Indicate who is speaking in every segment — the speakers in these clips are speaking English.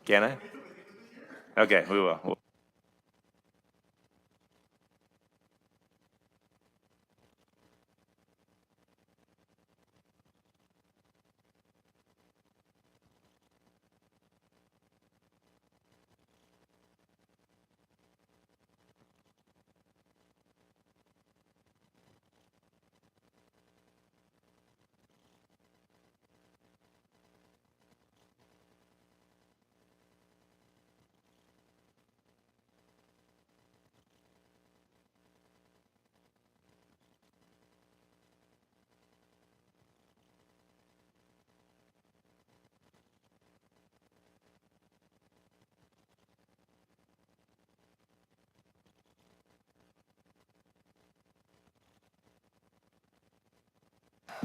Speaker 1: Can I? Okay, we will.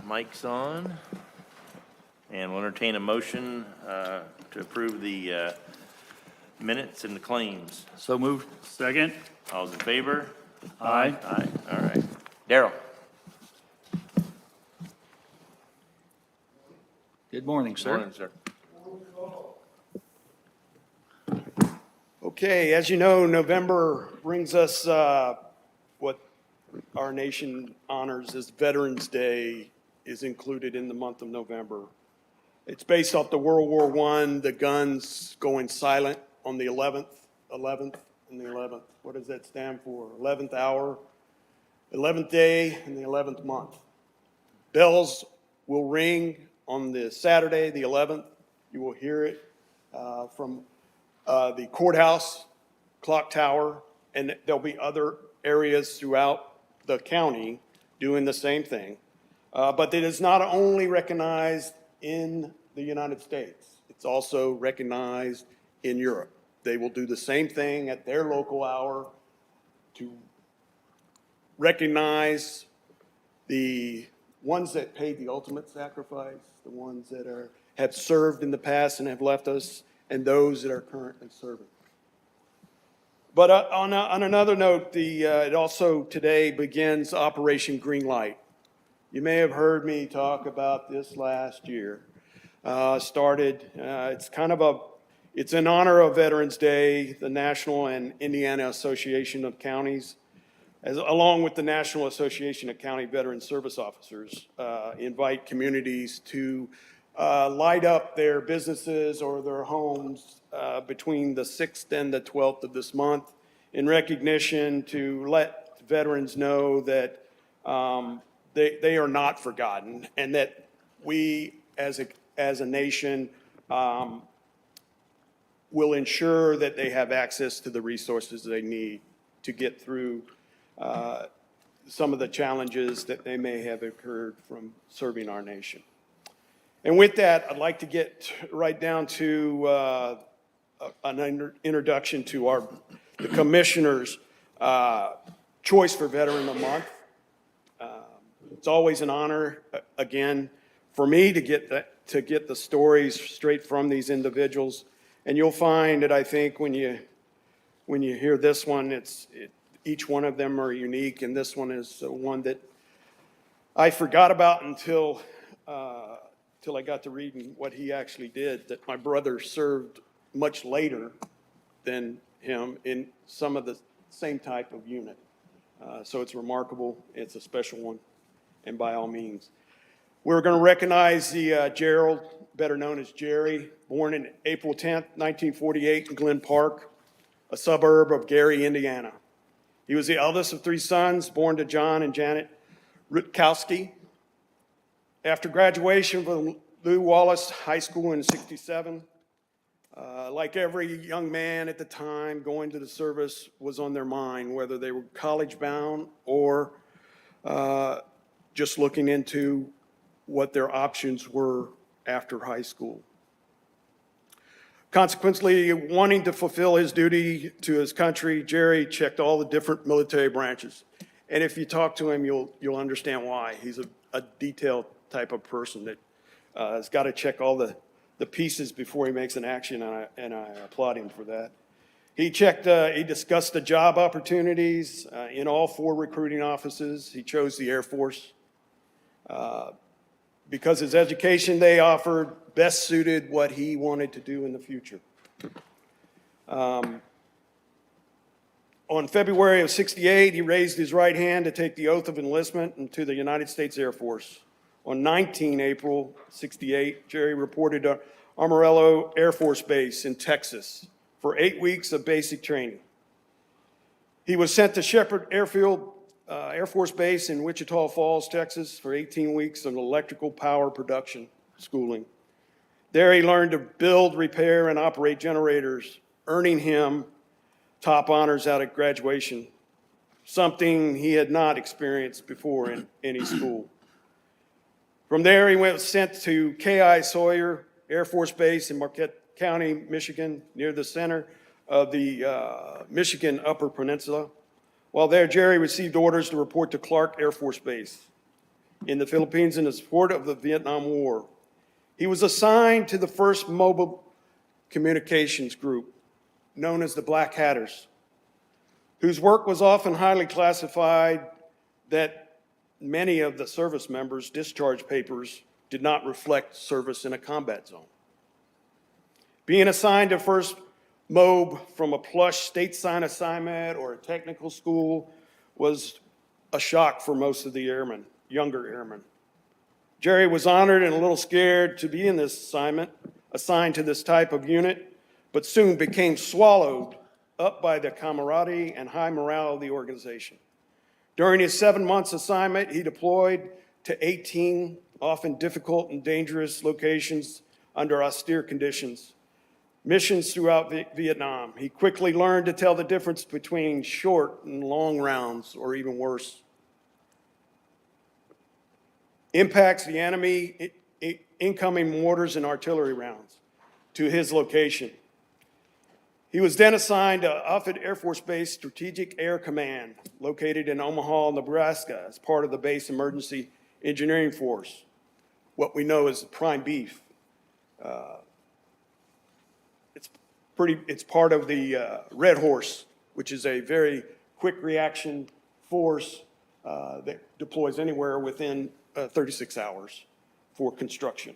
Speaker 1: Mic's on. And we'll entertain a motion to approve the minutes and the claims.
Speaker 2: So moved. Second.
Speaker 1: All those in favor?
Speaker 2: Aye.
Speaker 1: Aye, all right. Daryl?
Speaker 2: Good morning, sir.
Speaker 1: Morning, sir.
Speaker 3: Okay, as you know, November brings us what our nation honors as Veterans Day is included in the month of November. It's based off the World War I, the guns going silent on the 11th, and the 11th. What does that stand for? 11th hour, 11th day, and the 11th month. Bells will ring on the Saturday, the 11th. You will hear it from the courthouse, clock tower, and there'll be other areas throughout the county doing the same thing. But it is not only recognized in the United States, it's also recognized in Europe. They will do the same thing at their local hour to recognize the ones that paid the ultimate sacrifice, the ones that have served in the past and have left us, and those that are currently serving. But on another note, it also today begins Operation Greenlight. You may have heard me talk about this last year. It's in honor of Veterans Day, the National and Indiana Association of Counties, along with the National Association of County Veteran Service Officers, invite communities to light up their businesses or their homes between the 6th and the 12th of this month in recognition to let veterans know that they are not forgotten, and that we as a nation will ensure that they have access to the resources they need to get through some of the challenges that they may have occurred from serving our nation. And with that, I'd like to get right down to an introduction to the Commissioner's choice for Veteran of the Month. It's always an honor, again, for me to get the stories straight from these individuals. And you'll find that I think when you hear this one, each one of them are unique, and this one is one that I forgot about until I got to reading what he actually did, that my brother served much later than him in some of the same type of unit. So it's remarkable. It's a special one, and by all means. We're going to recognize the Gerald, better known as Jerry, born in April 10th, 1948 in Glen Park, a suburb of Gary, Indiana. He was the eldest of 3 sons, born to John and Janet Rutkowski. After graduation from Lew Wallace High School in '67, like every young man at the time, going to the service was on their mind, whether they were college-bound or just looking into what their options were after high school. Consequently, wanting to fulfill his duty to his country, Jerry checked all the different military branches. And if you talk to him, you'll understand why. He's a detailed type of person that has got to check all the pieces before he makes an action, and I applaud him for that. He discussed the job opportunities in all 4 recruiting offices. He chose the Air Force because his education they offered best suited what he wanted to do in the future. On February of '68, he raised his right hand to take the oath of enlistment into the United States Air Force. On 19 April '68, Jerry reported to Amarillo Air Force Base in Texas for 8 weeks of basic training. He was sent to Shepherd Airfield Air Force Base in Wichita Falls, Texas, for 18 weeks of electrical power production schooling. There he learned to build, repair, and operate generators, earning him top honors out of graduation, something he had not experienced before in any school. From there, he was sent to K.I. Sawyer Air Force Base in Marquette County, Michigan, near the center of the Michigan Upper Peninsula. While there, Jerry received orders to report to Clark Air Force Base in the Philippines in the support of the Vietnam War. He was assigned to the 1st Mobile Communications Group, known as the Black Hatters, whose work was often highly classified that many of the service members' discharge papers did not reflect service in a combat zone. Being assigned to 1st MOB from a plush state-signed assignment or a technical school was a shock for most of the airmen, younger airmen. Jerry was honored and a little scared to be in this assignment, assigned to this type of unit, but soon became swallowed up by the camaraderie and high morale of the organization. During his 7 months assignment, he deployed to 18 often difficult and dangerous locations under austere conditions, missions throughout Vietnam. He quickly learned to tell the difference between short and long rounds, or even worse. Impacts the enemy incoming mortars and artillery rounds to his location. He was then assigned to Offutt Air Force Base Strategic Air Command, located in Omaha, Nebraska, as part of the base emergency engineering force, what we know as Prime Beef. It's part of the Red Horse, which is a very quick reaction force that deploys anywhere within 36 hours for construction.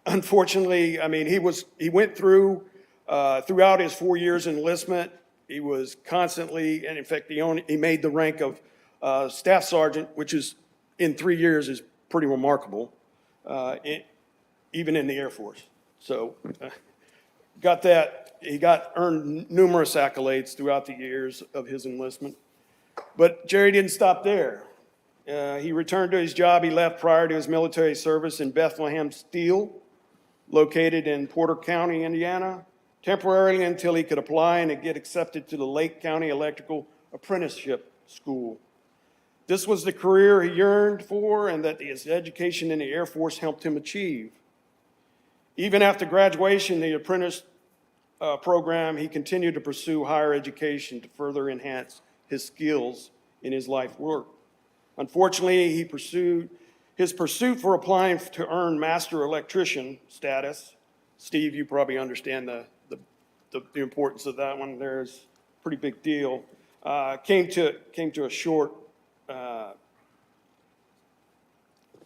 Speaker 3: Unfortunately, I mean, he went through, throughout his 4 years enlistment, he was constantly, and in fact, he made the rank of staff sergeant, which is, in 3 years, is pretty remarkable, even in the Air Force. So, he earned numerous accolades throughout the years of his enlistment. But Jerry didn't stop there. He returned to his job he left prior to his military service in Bethlehem Steel, located in Porter County, Indiana, temporarily until he could apply and get accepted to the Lake County Electrical Apprenticeship School. This was the career he yearned for and that his education in the Air Force helped him achieve. Even after graduation, the apprentice program, he continued to pursue higher education to further enhance his skills in his life work. Unfortunately, his pursuit for applying to earn master electrician status, Steve, you probably understand the importance of that one. There's a pretty big deal. Came to a short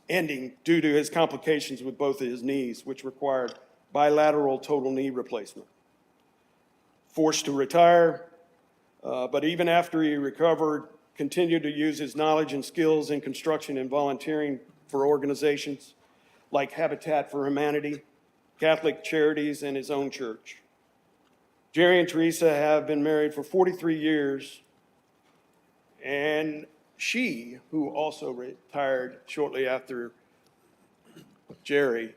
Speaker 3: ending due to his complications with both of his knees, which required bilateral total knee replacement. Forced to retire, but even after he recovered, continued to use his knowledge and skills in construction and volunteering for organizations like Habitat for Humanity, Catholic Charities, and his own church. Jerry and Teresa have been married for 43 years, and she, who also retired shortly after Jerry,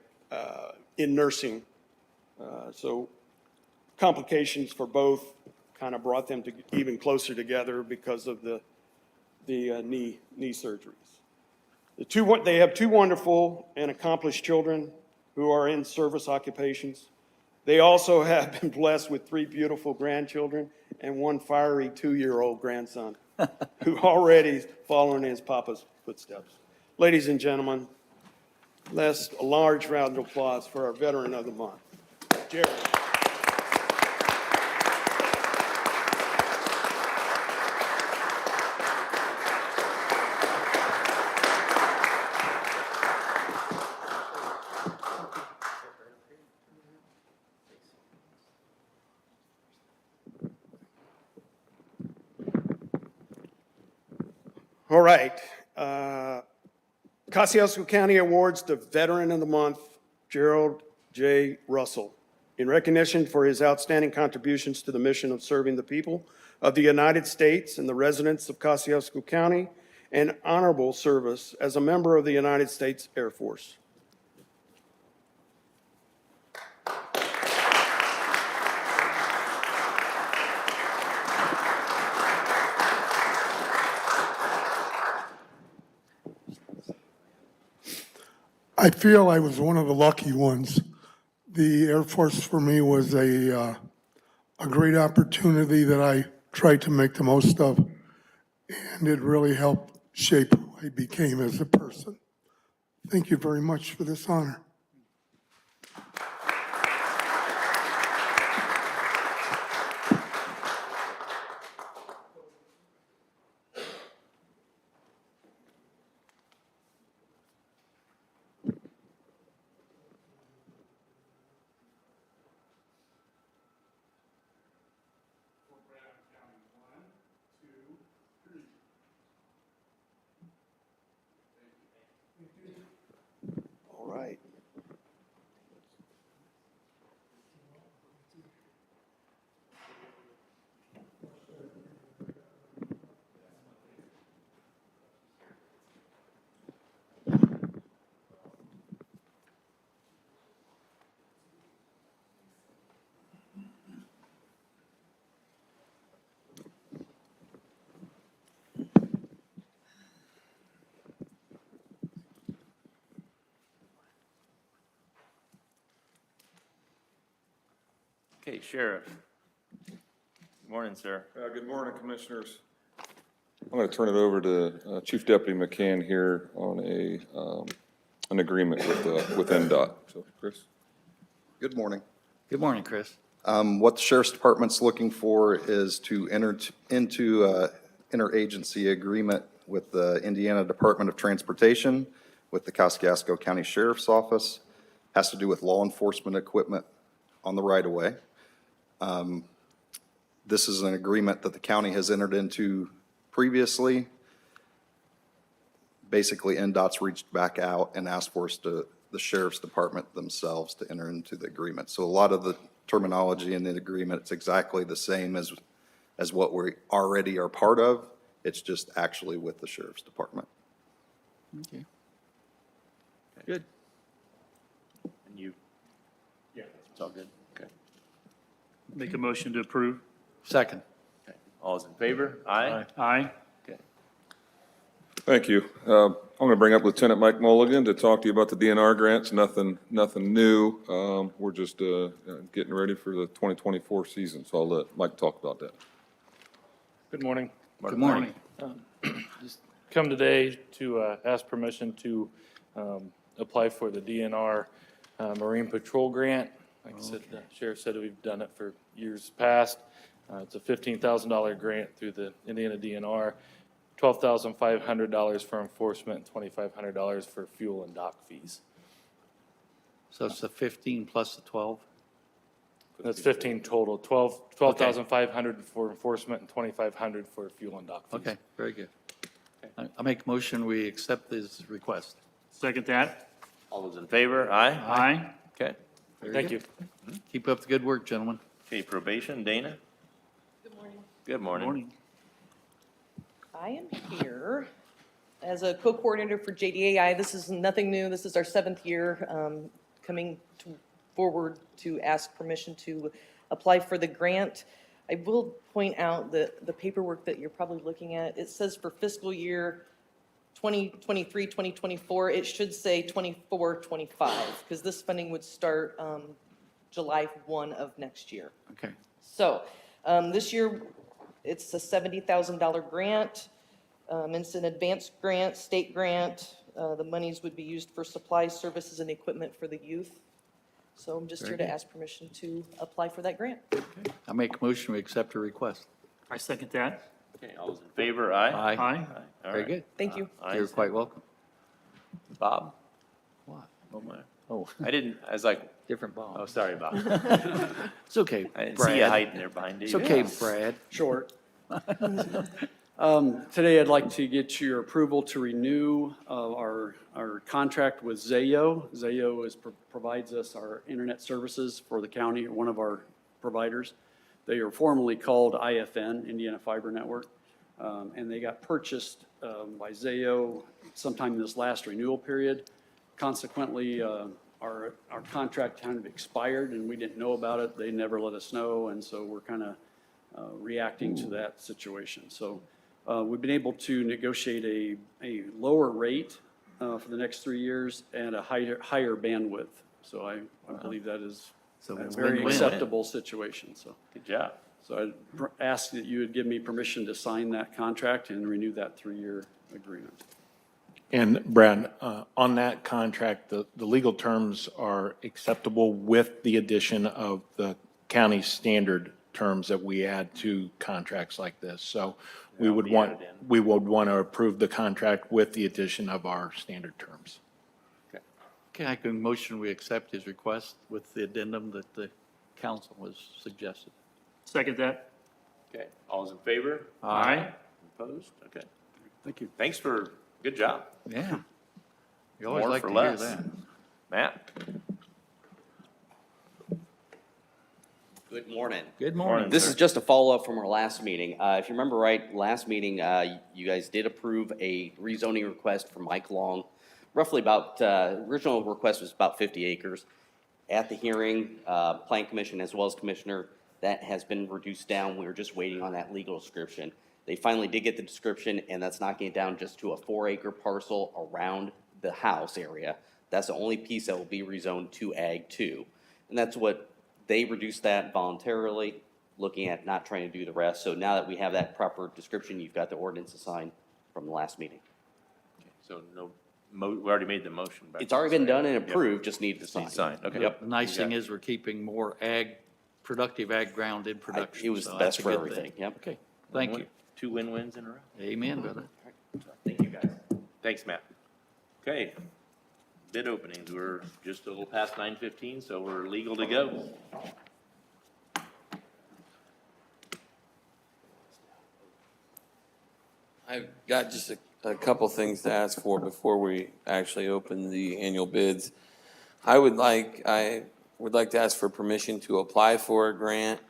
Speaker 3: in nursing. So complications for both kind of brought them to even closer together because of the knee surgeries. They have two wonderful and accomplished children who are in service occupations. They also have been blessed with 3 beautiful grandchildren and 1 fiery 2-year-old grandson who already following his papa's footsteps. Ladies and gentlemen, let's a large round of applause for our Veteran of the Month, Jerry. All right. Kosciuszko County awards the Veteran of the Month, Gerald J. Russell, in recognition for his outstanding contributions to the mission of serving the people of the United States and the residents of Kosciuszko County, and honorable service as a member of the United States Air Force.
Speaker 4: I feel I was one of the lucky ones. The Air Force for me was a great opportunity that I tried to make the most of, and it really helped shape who I became as a person. Thank you very much for this honor.
Speaker 3: All right.
Speaker 1: Okay, Sheriff. Good morning, sir.
Speaker 5: Good morning, Commissioners. I'm going to turn it over to Chief Deputy McCann here on an agreement with NDOT. So, Chris?
Speaker 6: Good morning.
Speaker 2: Good morning, Chris.
Speaker 6: What the Sheriff's Department's looking for is to enter into interagency agreement with the Indiana Department of Transportation, with the Kosciuszko County Sheriff's Office. Has to do with law enforcement equipment on the right-of-way. This is an agreement that the county has entered into previously. Basically, NDOT's reached back out and asked for us to, the Sheriff's Department themselves, to enter into the agreement. So a lot of the terminology in the agreement, it's exactly the same as what we already are part of. It's just actually with the Sheriff's Department.
Speaker 2: Okay. Good.
Speaker 1: And you? Yeah. It's all good? Okay.
Speaker 2: Make a motion to approve. Second.
Speaker 1: Okay. All's in favor? Aye?
Speaker 2: Aye.
Speaker 1: Okay.
Speaker 5: Thank you. I'm going to bring up Lieutenant Mike Mulligan to talk to you about the DNR grants. Nothing new. We're just getting ready for the 2024 season, so I'll let Mike talk about that.
Speaker 7: Good morning.
Speaker 2: Good morning.
Speaker 7: Come today to ask permission to apply for the DNR Marine Patrol Grant. Like I said, the sheriff said we've done it for years past. It's a $15,000 grant through the Indiana DNR, $12,500 for enforcement, and $2,500 for fuel and dock fees.
Speaker 2: So it's the 15 plus the 12?
Speaker 7: That's 15 total, 12,500 for enforcement and 2,500 for fuel and dock fees.
Speaker 2: Okay, very good. I make a motion, we accept this request.
Speaker 8: Second that.
Speaker 1: All those in favor? Aye?
Speaker 8: Aye.
Speaker 1: Okay.
Speaker 2: Very
Speaker 7: Thank
Speaker 2: good.
Speaker 7: you.
Speaker 2: Keep up the good work, gentlemen.
Speaker 1: Okay, probation, Dana?
Speaker 9: Good morning.
Speaker 1: Good morning.
Speaker 8: Morning.
Speaker 9: I am here as a co-coordinator for JDAI. This is nothing new. This is our 7th year coming forward to ask permission to apply for the grant. I will point out that the paperwork that you're probably looking at, it says for fiscal year 2023, 2024, it should say 24, 25, because this funding would start July 1 of next year.
Speaker 2: Okay.
Speaker 9: So this year, it's a $70,000 grant. It's an advanced grant, state grant. The monies would be used for supplies, services, and equipment for the youth. So I'm just here to ask permission to apply for that grant.
Speaker 2: I make a motion, we accept the request.
Speaker 8: I second that.
Speaker 1: Okay, all those in favor? Aye?
Speaker 2: Aye.
Speaker 8: Aye.
Speaker 1: All
Speaker 2: Very
Speaker 1: right.
Speaker 2: good.
Speaker 9: Thank you.
Speaker 1: Ayes.
Speaker 2: You're quite welcome.
Speaker 1: Bob?
Speaker 2: What?
Speaker 1: Oh, my.
Speaker 2: Oh,
Speaker 1: I didn't, I was like,
Speaker 2: different
Speaker 1: oh,
Speaker 2: ball.
Speaker 1: sorry, Bob.
Speaker 2: It's okay,
Speaker 1: I didn't see you
Speaker 2: Brad.
Speaker 1: hiding there behind you.
Speaker 2: It's okay, Brad.
Speaker 3: Short.
Speaker 10: Today, I'd like to get your approval to renew our contract with Zayo. Zayo provides us our internet services for the county, one of our providers. They are formerly called IFN, Indiana Fiber Network, and they got purchased by Zayo sometime in this last renewal period. Consequently, our contract kind of expired, and we didn't know about it. They never let us know, and so we're kind of reacting to that situation. So we've been able to negotiate a lower rate for the next 3 years and a higher bandwidth. So I believe that is
Speaker 2: So
Speaker 10: a
Speaker 2: it's
Speaker 10: very
Speaker 2: win-win.
Speaker 10: acceptable situation, so.
Speaker 1: Good job.
Speaker 10: So I'd ask that you would give me permission to sign that contract and renew that 3-year agreement.
Speaker 11: And Brad, on that contract, the legal terms are acceptable with the addition of the county standard terms that we add to contracts like this. So we would want to approve the contract with the addition of our standard terms.
Speaker 2: Okay, I can motion we accept his request with the addendum that the council has suggested.
Speaker 8: Second that.
Speaker 1: Okay, all's in favor?
Speaker 8: Aye.
Speaker 1: Opposed? Okay.
Speaker 10: Thank you.
Speaker 1: Thanks for, good job.
Speaker 2: Yeah. You always
Speaker 1: More
Speaker 2: like
Speaker 1: for
Speaker 2: to hear
Speaker 1: less.
Speaker 2: that.
Speaker 1: Matt?
Speaker 12: Good morning.
Speaker 2: Good morning.
Speaker 12: This is just a follow-up from our last meeting. If you remember right, last meeting, you guys did approve a rezoning request from Mike Long. Roughly about, original request was about 50 acres. At the hearing, Plan Commission as well as Commissioner, that has been reduced down. We were just waiting on that legal description. They finally did get the description, and that's knocking it down just to a 4-acre parcel around the house area. That's the only piece that will be rezoned to Ag 2. And that's what, they reduced that voluntarily, looking at not trying to do the rest. So now that we have that proper description, you've got the ordinance assigned from the last meeting.
Speaker 1: So no, we already made the motion. but-
Speaker 12: It's already been done and approved, just needed to sign.
Speaker 1: Need signed, okay.
Speaker 12: Yep.
Speaker 2: The nice thing is we're keeping more productive ag ground in production.
Speaker 12: It was
Speaker 2: so
Speaker 12: the
Speaker 2: that's
Speaker 12: best
Speaker 2: a
Speaker 12: for
Speaker 2: good thing.
Speaker 12: everything, yep.
Speaker 2: Okay, thank you.
Speaker 1: 2 win-wins in a row.
Speaker 2: Amen, brother.
Speaker 1: Thank you, guys. Thanks, Matt. Okay, bid openings, we're just a little past 9:15, so we're legal to go.
Speaker 13: I've got just a couple things to ask for before we actually open the annual bids. I would like to ask for permission to apply for a grant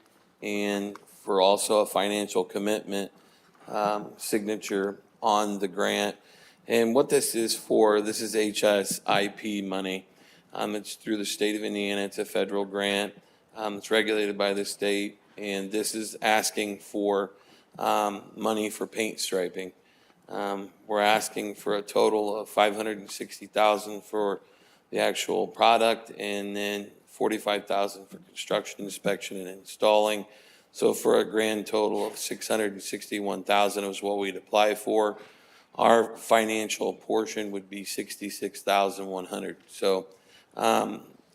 Speaker 13: and for also a financial commitment signature on the grant. And what this is for, this is HSIP money. It's through the state of Indiana. It's a federal grant. It's regulated by the state, and this is asking for money for paint striping. We're asking for a total of $560,000 for the actual product, and then $45,000 for construction, inspection, and installing. So for a grand total of $661,000 is what we'd apply for. Our financial portion would be $66,100. So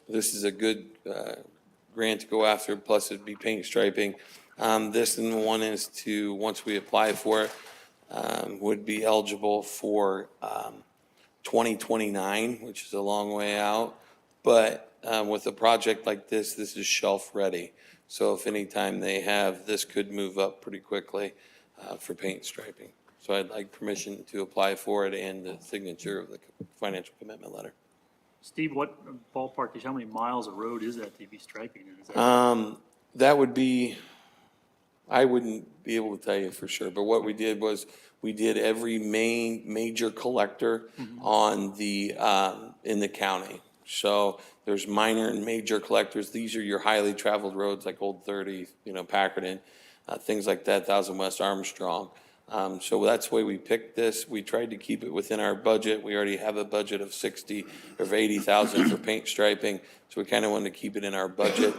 Speaker 13: this is a good grant to go after, plus it'd be paint striping. This and one is to, once we apply for it, would be eligible for 2029, which is a long way out. But with a project like this, this is shelf ready. So if any time they have, this could move up pretty quickly for paint striping. So I'd like permission to apply for it and the signature of the financial commitment letter.
Speaker 8: Steve, what ballpark is, how many miles of road is that to be striping? Is that-
Speaker 13: That would be, I wouldn't be able to tell you for sure, but what we did was, we did every major collector on the, in the county. So there's minor and major collectors. These are your highly traveled roads like Old 30, Packerton, things like that, 1000 West Armstrong. So that's the way we picked this. We tried to keep it within our budget. We already have a budget of 60 or 80,000 for paint striping. So we kind of wanted to keep it in our budget.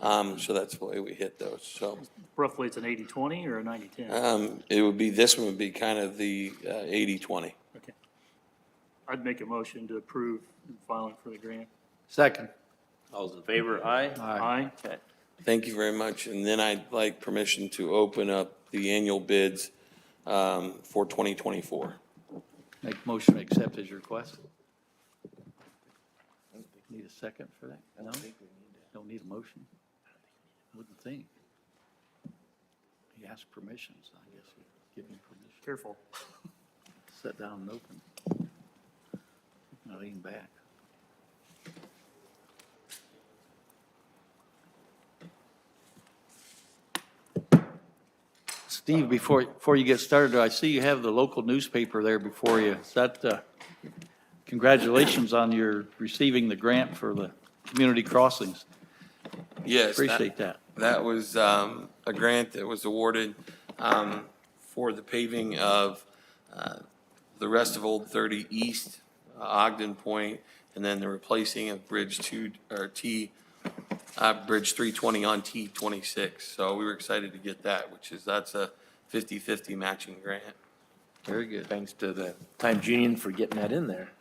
Speaker 13: So that's the way we hit those. So
Speaker 8: Roughly, it's an 80-20 or a 90-10?
Speaker 13: it would be, this one would be kind of the 80-20.
Speaker 8: Okay. I'd make a motion to approve filing for the grant.
Speaker 2: Second.
Speaker 1: All's in favor, aye?
Speaker 8: Aye.
Speaker 1: Okay.
Speaker 13: Thank you very much. And then I'd like permission to open up the annual bids for 2024.
Speaker 2: Make motion to accept his request. Need a second for that? No? Don't need a motion? Wouldn't think. He asked permissions, I guess. Give me permission.
Speaker 8: Careful.
Speaker 2: Sit down and open. Now lean back. Steve, before you get started, I see you have the local newspaper there before you. Is that, congratulations on your receiving the grant for the community crossings.
Speaker 13: Yes.
Speaker 2: Appreciate that.
Speaker 13: That was a grant that was awarded for the paving of the rest of Old 30 East, Ogden Point, and then the replacing of Bridge 320 on T26. So we were excited to get that, that's a 50/50 matching grant.
Speaker 2: Very good.
Speaker 1: Thanks to the Times Union for getting that in there.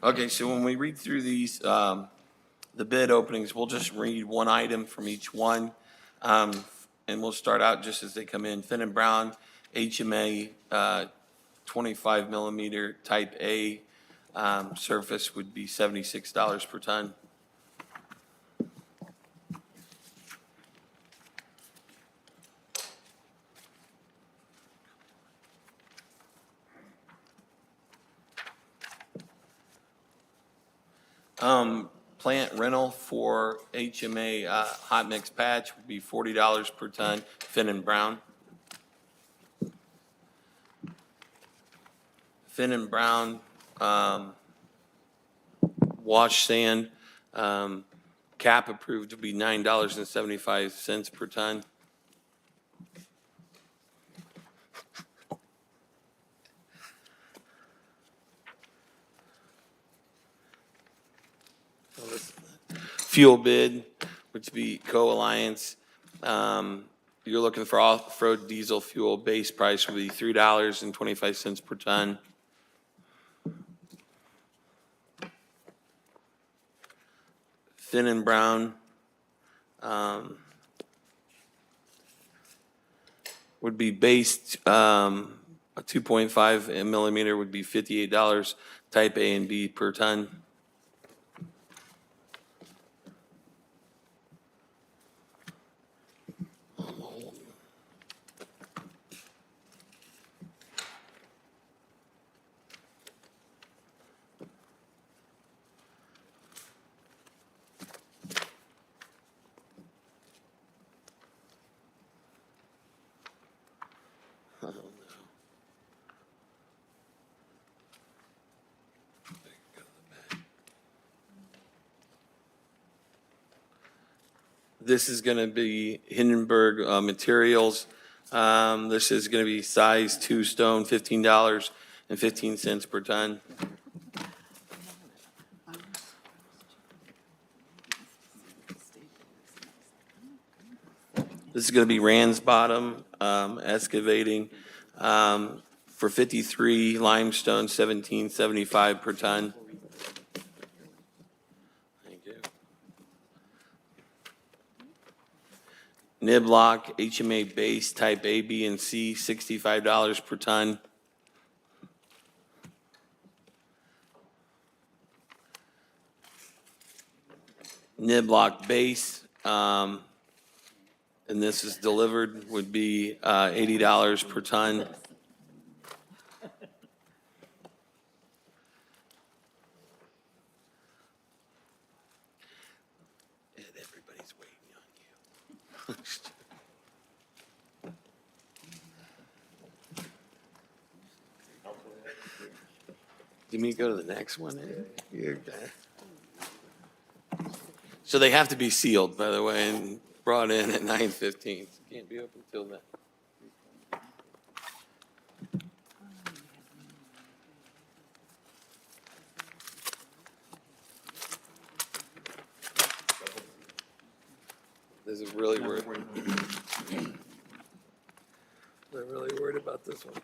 Speaker 13: Okay, so when we read through these, the bid openings, we'll just read one item from each one. And we'll start out just as they come in. Finn and Brown, HMA, 25 millimeter type A, surface would be $76 per ton. Plant rental for HMA hot mix patch would be $40 per ton, Finn and Brown. Finn and Brown, wash sand, cap approved to be $9.75 per ton. Fuel bid, which would be Co-Alliance. You're looking for off-road diesel fuel, base price would be $3.25 per ton. Finn and Brown would be based, a 2.5 millimeter would be $58, type A and B per ton. This is going to be Hindenburg Materials. This is going to be size 2 stone, $15.15 per ton. This is going to be Ransbottom Excavating for 53 limestone, $17.75 per ton. Thank you. Niblock HMA base type A, B, and C, $65 per ton. Niblock base, and this is delivered, would be $80 per ton. Everybody's waiting on you. Do me go to the next one? You're done. So they have to be sealed, by the way, and brought in at 9:15. Can't be open till then. This is really worried. They're really worried about this one.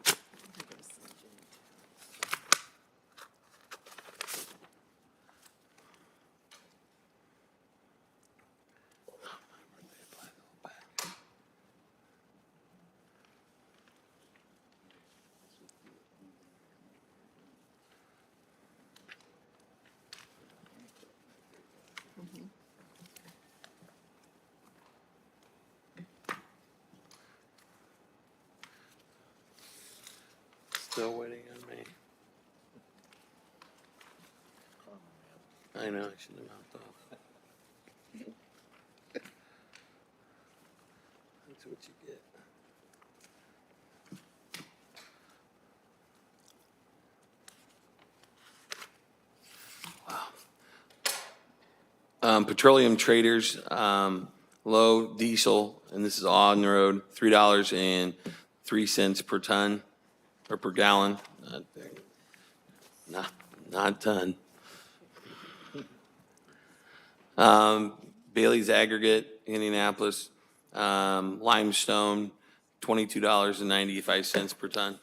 Speaker 13: Still waiting on me. I know, I shouldn't have mouthed off. That's what you get. Petroleum Traders, low diesel, and this is on the road, $3.03 per ton, or per gallon. Not ton. Bailey's Aggregate, Indianapolis, limestone, $22.95 per ton.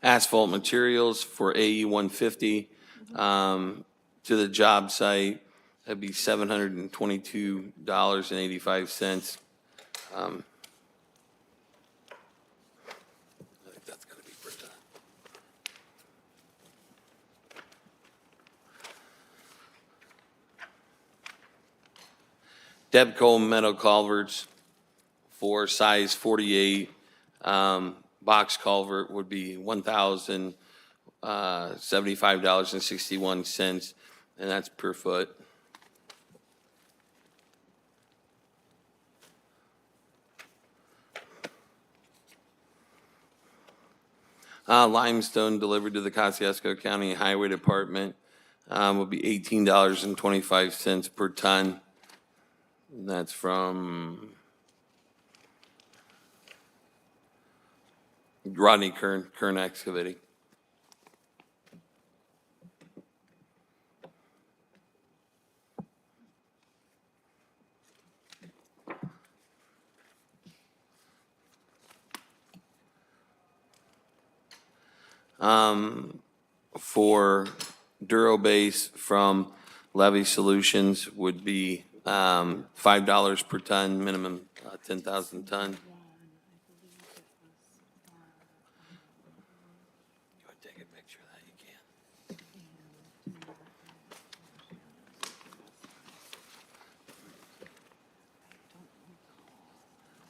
Speaker 13: Asphalt materials for AE 150 to the job site, that'd be $722.85. I think that's gonna be per ton. Debco metal culverts for size 48, box culvert would be $1,075.61, and that's per foot. Limestone delivered to the Kosciuszko County Highway Department would be $18.25 per ton. And that's from Rodney Kern Excavating. For Durobase from Levy Solutions would be $5 per ton, minimum 10,000 ton. You want to take a picture of that, you can.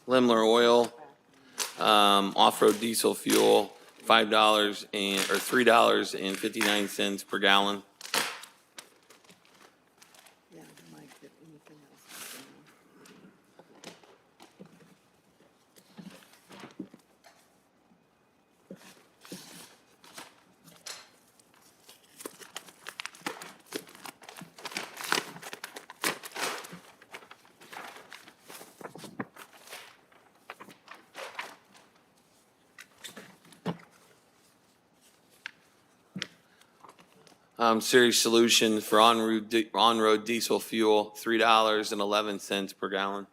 Speaker 13: Limler Oil, off-road diesel fuel, $3.59 per gallon. Series Solution for on-road diesel fuel, $3.11 per gallon.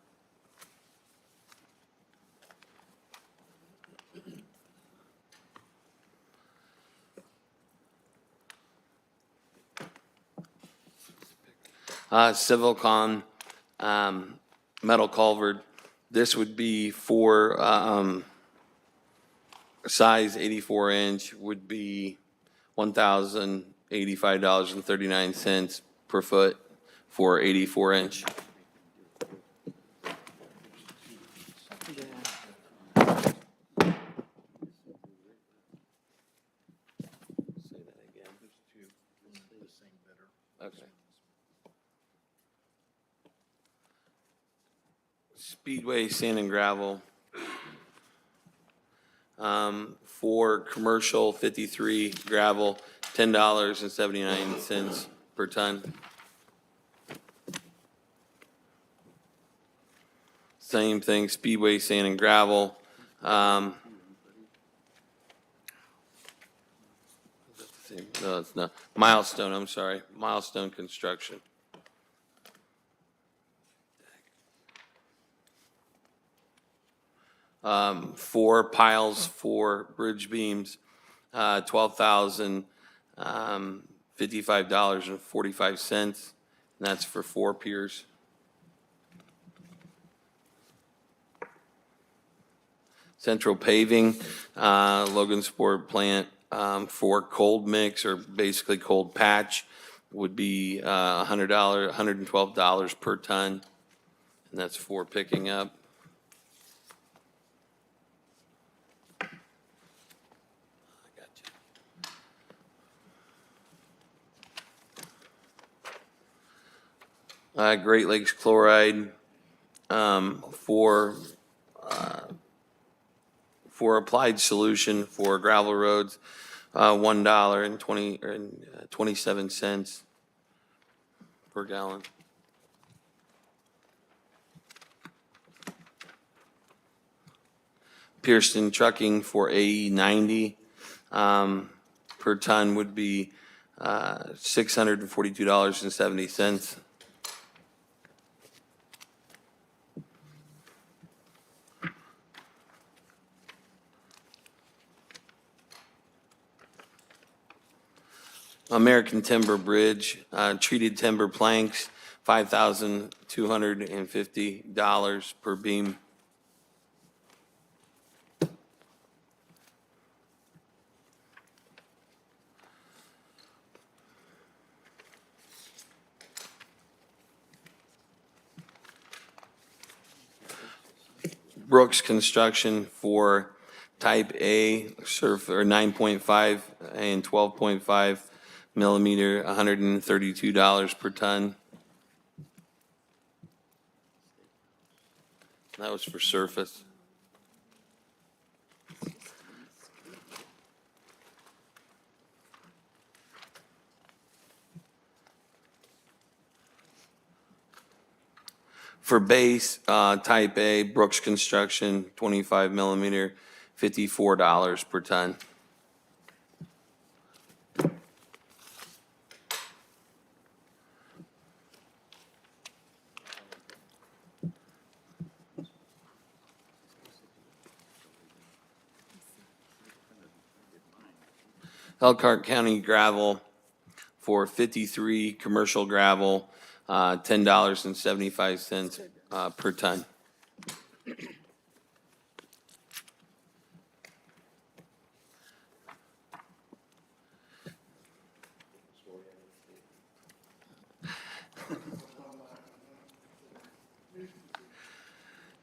Speaker 13: Civilcon metal culvert, this would be for size 84 inch would be $1,085.39 per foot for 84 inch. Okay. Speedway Sand and Gravel. For commercial 53 gravel, $10.79 per ton. Same thing, Speedway Sand and Gravel. No, it's not. Milestone, I'm sorry, Milestone Construction. Four piles for bridge beams, $12,055.45, and that's for 4 piers. Central Paving, Logansport plant, for cold mix or basically cold patch would be $112 per ton. and that's for picking up. I got you. Great Lakes Chloride, for applied solution for gravel roads, $1.27 per gallon. Pearson Trucking for AE 90 per ton would be $642.70. American Timber Bridge, treated timber planks, $5,250 per beam. Brooks Construction for type A, surf, or 9.5 and 12.5 millimeter, $132 per ton. That was for surface. For base, type A, Brooks Construction, 25 millimeter, $54 per ton. Elkhart County gravel for 53 commercial gravel, $10.75 per ton.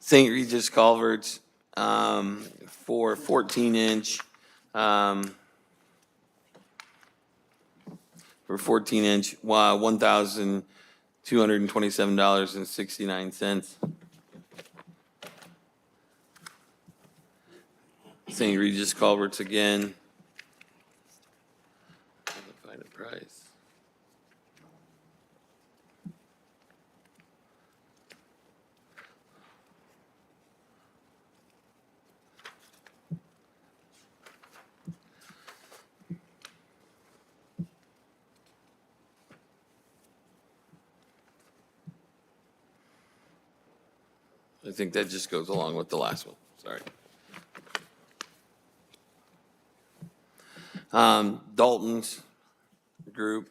Speaker 13: St. Regis culverts for 14-inch, $1,227.69. St. Regis culverts again. Trying to find a price. I think that just goes along with the last one, sorry. Dalton's Group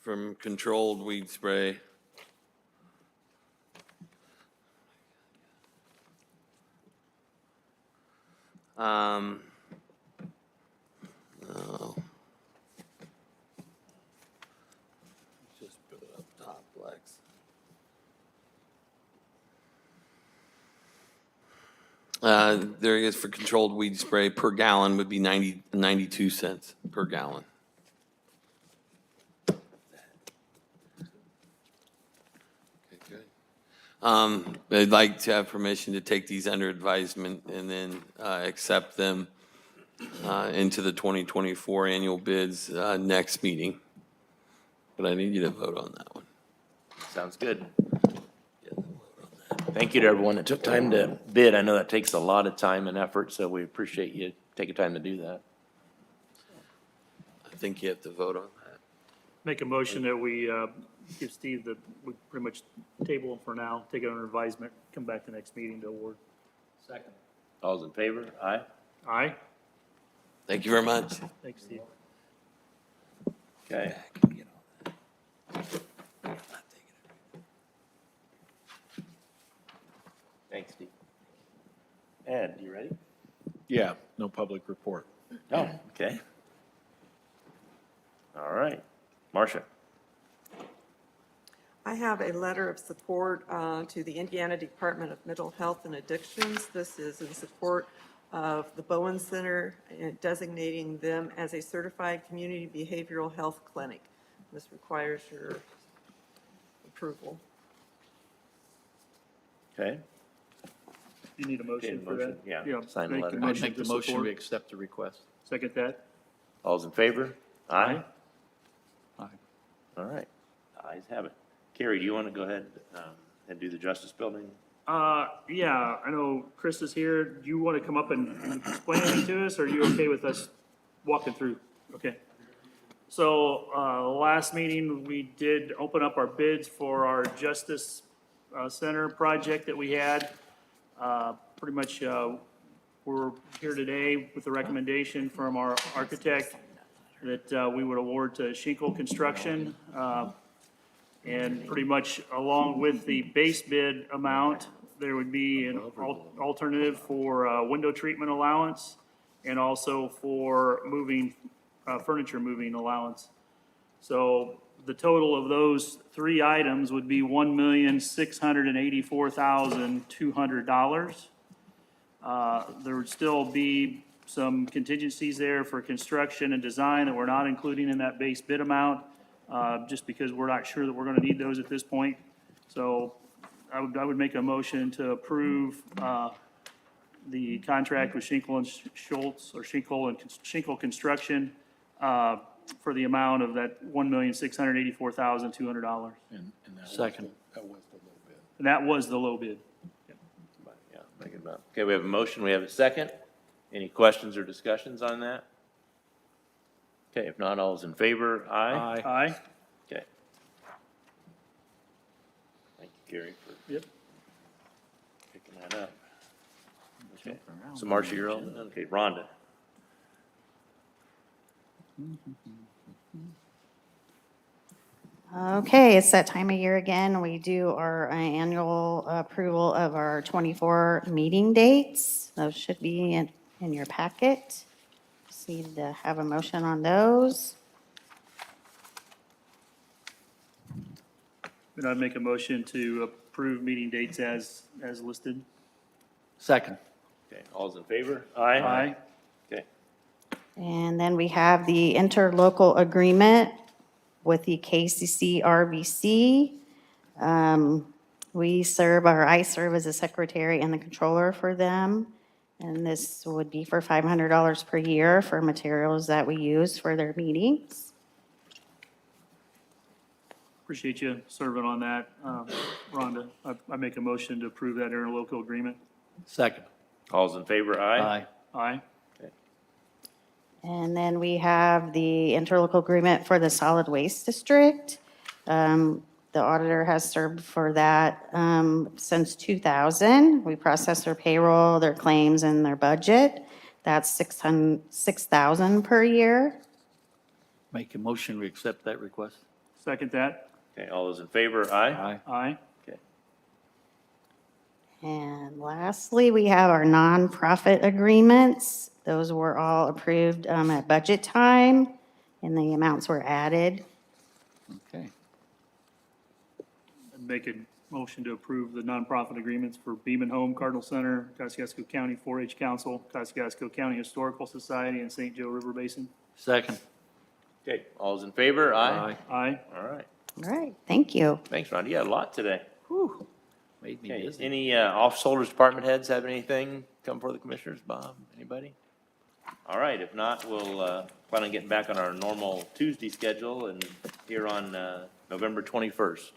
Speaker 13: from Controlled Weed Spray. No. Just put it up top, Lex. There it is for controlled weed spray per gallon would be 92 cents per gallon. Okay, good. I'd like to have permission to take these under advisement and then accept them into the 2024 annual bids next meeting. But I need you to vote on that one.
Speaker 1: Sounds good. Thank you to everyone that took time to bid. I know that takes a lot of time and effort, so we appreciate you taking time to do that.
Speaker 13: I think you have to vote on that.
Speaker 8: Make a motion that we give Steve we pretty much table him for now, take it under advisement, come back to the next meeting to award.
Speaker 1: Second. All's in favor? Aye?
Speaker 8: Aye?
Speaker 13: Thank you very much.
Speaker 8: Thanks, Steve.
Speaker 1: Okay. Thanks, Steve. Ed, you ready?
Speaker 11: Yeah, no public report.
Speaker 1: Oh, okay. All right. Marcia?
Speaker 14: I have a letter of support to the Indiana Department of Mental Health and Addictions. This is in support of the Bowen Center and designating them as a certified community behavioral health clinic. This requires your approval.
Speaker 1: Okay,
Speaker 8: You need a motion for that?
Speaker 1: motion, yeah. Sign the
Speaker 8: make
Speaker 1: letter.
Speaker 8: a
Speaker 2: I'd
Speaker 8: motion
Speaker 2: make the
Speaker 8: to
Speaker 2: motion,
Speaker 8: support.
Speaker 2: we accept the request.
Speaker 8: Second that?
Speaker 1: All's in favor? Aye.
Speaker 2: Aye.
Speaker 1: All right, ayes have it. Carrie, do you want to go ahead and do the Justice Building?
Speaker 8: Yeah, I know Chris is here. Do you want to come up and explain anything to us, or are you okay with us walking through? Okay. So, last meeting, we did open up our bids for our Justice Center project that we had. Pretty much, we're here today with the recommendation from our architect that we would award to Schinkel Construction. And pretty much along with the base bid amount, there would be an alternative for window treatment allowance and also for moving, furniture moving allowance. So the total of those three items would be $1,684,200. There would still be some contingencies there for construction and design that we're not including in that base bid amount, just because we're not sure that we're gonna need those at this point. So I would make a motion to approve, the contract with Schinkel and Schultz, or Schinkel Construction, for the amount of that $1,684,200.
Speaker 2: Second.
Speaker 8: And that was the low bid.
Speaker 1: Yeah, make it about. Okay, we have a motion, we have a second. Any questions or discussions on that? Okay, if not, all's in favor, aye?
Speaker 8: Aye?
Speaker 1: Okay. Thank you, Gary, for
Speaker 8: Yep.
Speaker 1: picking that up. Okay, so Marcia, you're on, okay, Rhonda.
Speaker 15: Okay, it's that time of year again. We do our annual approval of our 24 meeting dates. Those should be in your packet. Just need to have a motion on those.
Speaker 8: And I'd make a motion to approve meeting dates as listed.
Speaker 2: Second.
Speaker 1: Okay, all's in favor, aye?
Speaker 8: Aye.
Speaker 1: Okay,
Speaker 15: And then we have the interlocal agreement with the KCC RVC. I serve as a secretary and the controller for them. And this would be for $500 per year for materials that we use for their meetings.
Speaker 8: Appreciate you serving on that, Rhonda. I make a motion to approve that interlocal agreement.
Speaker 2: Second.
Speaker 1: all's in favor, aye?
Speaker 2: Aye.
Speaker 8: Aye.
Speaker 15: And then we have the interlocal agreement for the solid waste district. The auditor has served for that since 2000. We process their payroll, their claims, and their budget. That's $6,000 per year.
Speaker 2: Make a motion, we accept that request.
Speaker 8: Second that.
Speaker 1: Okay, all those in favor, aye?
Speaker 2: Aye.
Speaker 8: Aye.
Speaker 1: Okay,
Speaker 15: And lastly, we have our nonprofit agreements. Those were all approved at budget time, and the amounts were added.
Speaker 2: Okay.
Speaker 8: I'd make a motion to approve the nonprofit agreements for Beaman Home, Cardinal Center, Kosciuszko County 4-H Council, Kosciuszko County Historical Society, and St. Joe River Basin.
Speaker 2: Second.
Speaker 1: okay, all's in favor, aye?
Speaker 8: Aye.
Speaker 1: All right,
Speaker 15: All right, thank you.
Speaker 1: thanks, Rhonda, you had a lot today.
Speaker 2: Whew. Made me
Speaker 1: Okay,
Speaker 2: busy.
Speaker 1: any officers, department heads have anything come before the commissioners? Bob, anybody? All right, if not, we'll plan on getting back on our normal Tuesday schedule and here on November 21st.